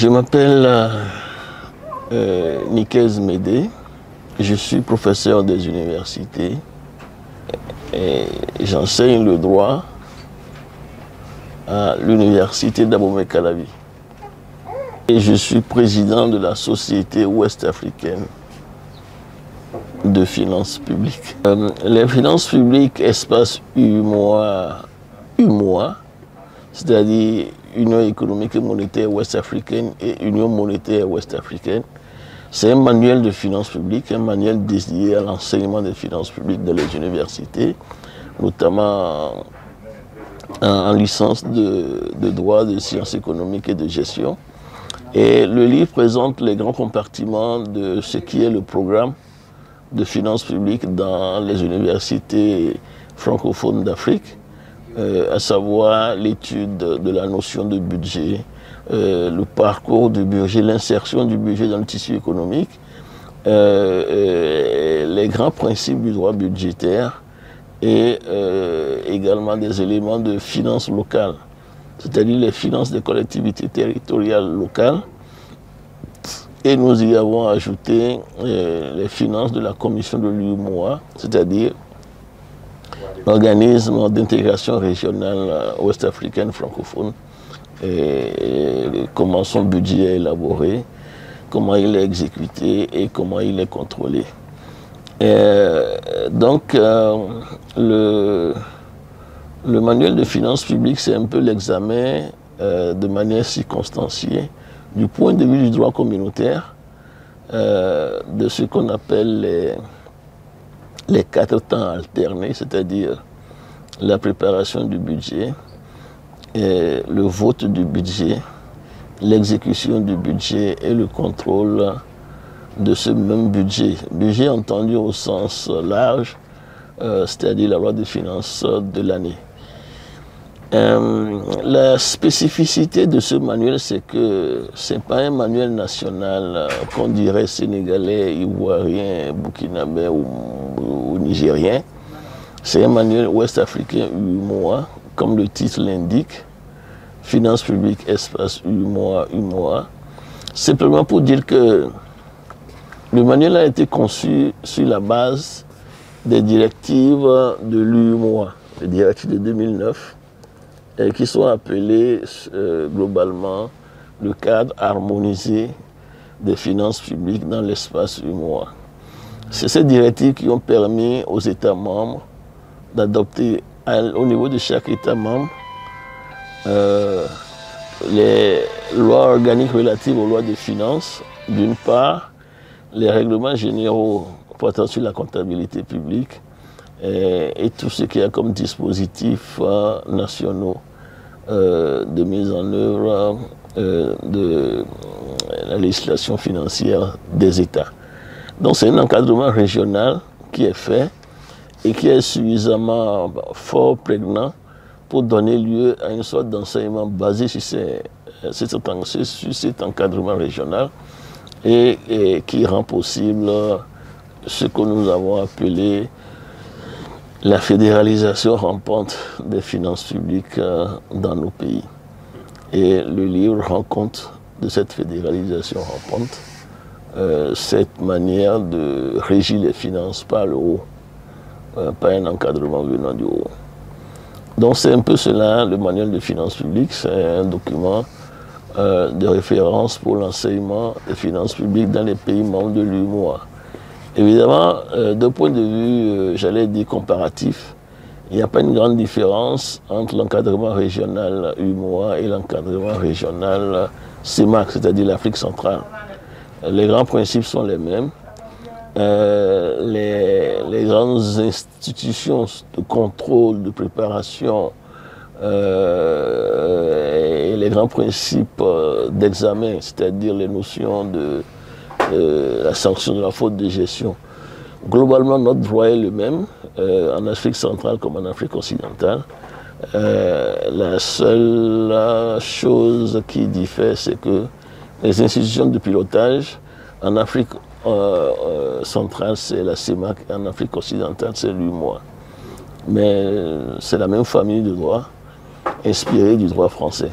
Je m'appelle Nikez Médé, je suis professeur des universités et j'enseigne le droit à l'université d'Abomey-Calavi. Et je suis président de la Société ouest-africaine de finances publiques. Les finances publiques, espace UMOA, c'est-à-dire Union économique et monétaire ouest-africaine et Union monétaire ouest-africaine, c'est un manuel de finances publiques, un manuel dédié à l'enseignement des finances publiques dans les universités, notamment en licence de droit, de sciences économiques et de gestion. Et le livre présente les grands compartiments de ce qui est le programme de finances publiques dans les universités francophones d'Afrique, à savoir l'étude de la notion de budget, le parcours du budget, l'insertion du budget dans le tissu économique, les grands principes du droit budgétaire et également des éléments de finances locales, c'est-à-dire les finances des collectivités territoriales locales. Et nous y avons ajouté les finances de la commission de l'UMOA, c'est-à-dire l'organisme d'intégration régionale ouest-africaine francophone, et comment son budget est élaboré, comment il est exécuté et comment il est contrôlé. Donc, le manuel de finances publiques, c'est un peu l'examen de manière circonstanciée du point de vue du droit communautaire de ce qu'on appelle les 4 temps alternés, c'est-à-dire la préparation du budget, et le vote du budget, l'exécution du budget et le contrôle de ce même budget. Budget entendu au sens large, c'est-à-dire la loi de finances de l'année. La spécificité de ce manuel, c'est que ce n'est pas un manuel national qu'on dirait sénégalais, ivoirien, burkinabé ou nigérien. C'est un manuel ouest-africain UMOA, comme le titre l'indique, Finances publiques, espace UMOA. Simplement pour dire que le manuel a été conçu sur la base des directives de l'UMOA, les directives de 2009, qui sont appelées globalement le cadre harmonisé des finances publiques dans l'espace UMOA. C'est ces directives qui ont permis aux États membres d'adopter au niveau de chaque État membre les lois organiques relatives aux lois de finances, d'une part, les règlements généraux portant sur la comptabilité publique et tout ce qu'il y a comme dispositifs nationaux de mise en œuvre de la législation financière des États. Donc c'est un encadrement régional qui est fait et qui est suffisamment fort, prégnant, pour donner lieu à une sorte d'enseignement basé sur cet encadrement régional et qui rend possible ce que nous avons appelé la fédéralisation rampante des finances publiques dans nos pays. Et le livre rend compte de cette fédéralisation rampante, cette manière de régir les finances par le haut, pas un encadrement venant du haut. Donc c'est un peu cela, le manuel de finances publiques, c'est un document de référence pour l'enseignement des finances publiques dans les pays membres de l'UMOA. Évidemment, d'un point de vue, j'allais dire comparatif, il n'y a pas une grande différence entre l'encadrement régional UMOA et l'encadrement régional CEMAC, c'est-à-dire l'Afrique centrale. Les grands principes sont les mêmes. Les grandes institutions de contrôle, de préparation et les grands principes d'examen, c'est-à-dire les notions de la sanction de la faute de gestion. Globalement, notre droit est le même, en Afrique centrale comme en Afrique occidentale. La seule chose qui diffère, c'est que les institutions de pilotage, en Afrique centrale, c'est la CEMAC, en Afrique occidentale, c'est l'UMOA. Mais c'est la même famille de droit, inspirée du droit français.